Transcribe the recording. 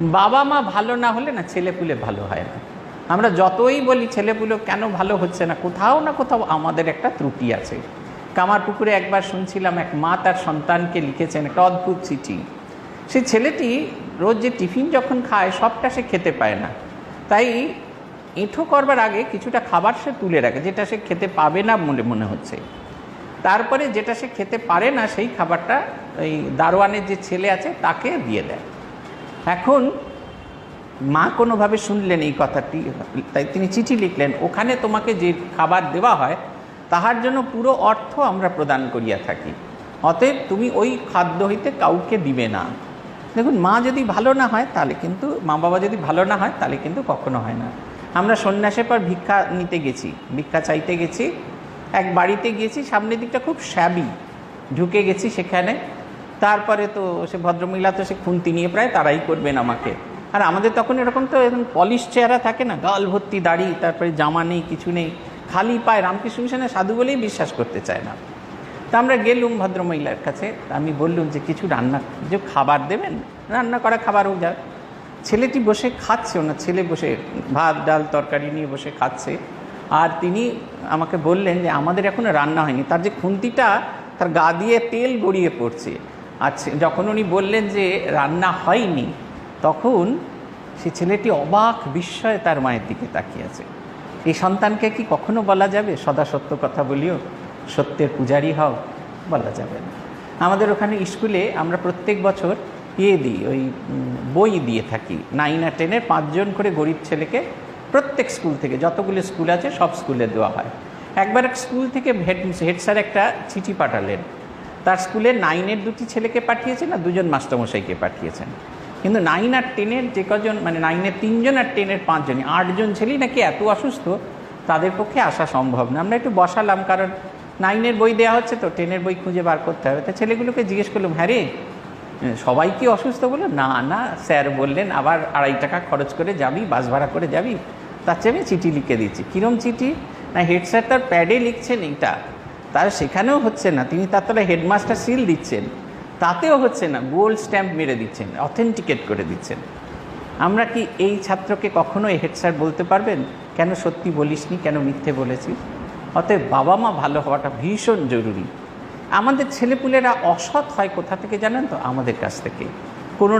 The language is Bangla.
বাবা মা ভালো না হলে না ছেলেপুলে ভালো হয় না। আমরা যতই বলি ছেলেপুলে কেন ভালো হচ্ছে না, কোথাও না কোথাও আমাদের একটা ত্রুটি আছে। কামারপুকুরে একবার শুনছিলাম এক মা তার সন্তানকে লিখেছেন একটা অদ্ভুত চিঠি। সেই ছেলেটি রোজ যে টিফিন যখন খায় সবটা সে খেতে পায় না, তাই এঁঠো করবার আগে কিছুটা খাবার সে তুলে রাখে যেটা সে খেতে পাবে না বলে মনে হচ্ছে। তারপরে যেটা সে খেতে পারে না সেই খাবারটা ওই দারোয়ানের যে ছেলে আছে তাকে দিয়ে দেয়। এখন মা কোনোভাবে শুনলেন এই কথাটি, তাই তিনি চিঠি লিখলেন, ওখানে তোমাকে যে খাবার দেওয়া হয় তাহার জন্য পুরো অর্থ আমরা প্রদান করিয়া থাকি, অতএব তুমি ওই খাদ্য হইতে কাউকে দিবে না। দেখুন, মা যদি ভালো না হয় তাহলে কিন্তু, মা বাবা যদি ভালো না হয় তাহলে কিন্তু কখনো হয় না। আমরা সন্ন্যাসের পর ভিক্ষা নিতে গেছি, ভিক্ষা চাইতে গেছি, এক বাড়িতে গিয়েছি, সামনের দিকটা খুব শ্যাবি, ঢুকে গেছি সেখানে। তারপরে তো সে ভদ্রমহিলা তো সে খুন্তি নিয়ে প্রায় তারাই করবেন আমাকে। আর আমাদের তখন এরকম তো এরকম পলিশ চেহারা থাকে না, গাল ভর্তি দাড়ি, তারপরে জামা নেই, কিছু নেই, খালি পায়ে, রামকৃষ্ণ মিশনের সাধু বলেই বিশ্বাস করতে চায় না। তা আমরা গেলুম ভদ্রমহিলার কাছে, আমি বললুম যে কিছু রান্না, যে খাবার দেবেন, রান্না করা খাবারও যা। ছেলেটি বসে খাচ্ছে, ওনার ছেলে বসে ভাত ডাল তরকারি নিয়ে বসে খাচ্ছে, আর তিনি আমাকে বললেন যে আমাদের এখনও রান্না হয়নি। তার যে খুন্তিটা তার গা দিয়ে তেল গড়িয়ে পড়ছে। আচ্ছা, যখন উনি বললেন যে রান্না হয়নি, তখন সে ছেলেটি অবাক বিস্ময়ে তার মায়ের দিকে তাকিয়ে আছে। এই সন্তানকে কি কখনো বলা যাবে সদা সত্য কথা বলিও, সত্যের পূজারী হও? বলা যাবে না। আমাদের ওখানে স্কুলে আমরা প্রত্যেক বছর দিই, ওই বই দিয়ে থাকি 9 আর 10-এর 5 জন করে গরিব ছেলেকে প্রত্যেক স্কুল থেকে, যতগুলো স্কুল আছে সব স্কুলে দেওয়া হয়। একবার এক স্কুল থেকে হেড স্যার একটা চিঠি পাঠালেন, তার স্কুলে 9-এর 2টি ছেলেকে পাঠিয়েছেন আর 2জন মাস্টারমশাইকে পাঠিয়েছেন, কিন্তু 9 আর 10-এর যে কজন, মানে 9-এর 3 জন আর 10-এর 5 জনই, 8 জন ছেলেই নাকি এত অসুস্থ তাদের পক্ষে আসা সম্ভব না। আমরা একটু বসালাম, কারণ 9-এর বই দেওয়া হচ্ছে তো 10-এর বই খুঁজে বার করতে হবে। তা ছেলেগুলোকে জিজ্ঞেস করলাম, হ্যাঁ রে সবাই কি অসুস্থ? বলে না না স্যার বললেন আবার 2.5 টাকা খরচ করে যাবি, বাস ভাড়া করে যাবি, তার চেয়ে আমি চিঠি লিখে দিচ্ছি। কীরকম চিঠি? না হেড স্যার তার প্যাডে লিখছেন এইটা, তার সেখানেও হচ্ছে না, তিনি তার তলায় হেডমাস্টার সিল দিচ্ছেন, তাতেও হচ্ছে না, গোল্ড স্ট্যাম্প মেরে দিচ্ছেন, অথেন্টিকেট করে দিচ্ছেন। আমরা কি এই ছাত্রকে কখনো এই হেড স্যার বলতে পারবেন কেন সত্যি বলিসনি, কেন মিথ্যে বলেছিস? অতএব বাবা মা ভালো হওয়াটা ভীষণ জরুরি। আমাদের ছেলেপুলেরা অসৎ হয় কোথা থেকে জানেন তো? আমাদের কাছ থেকে। কোনো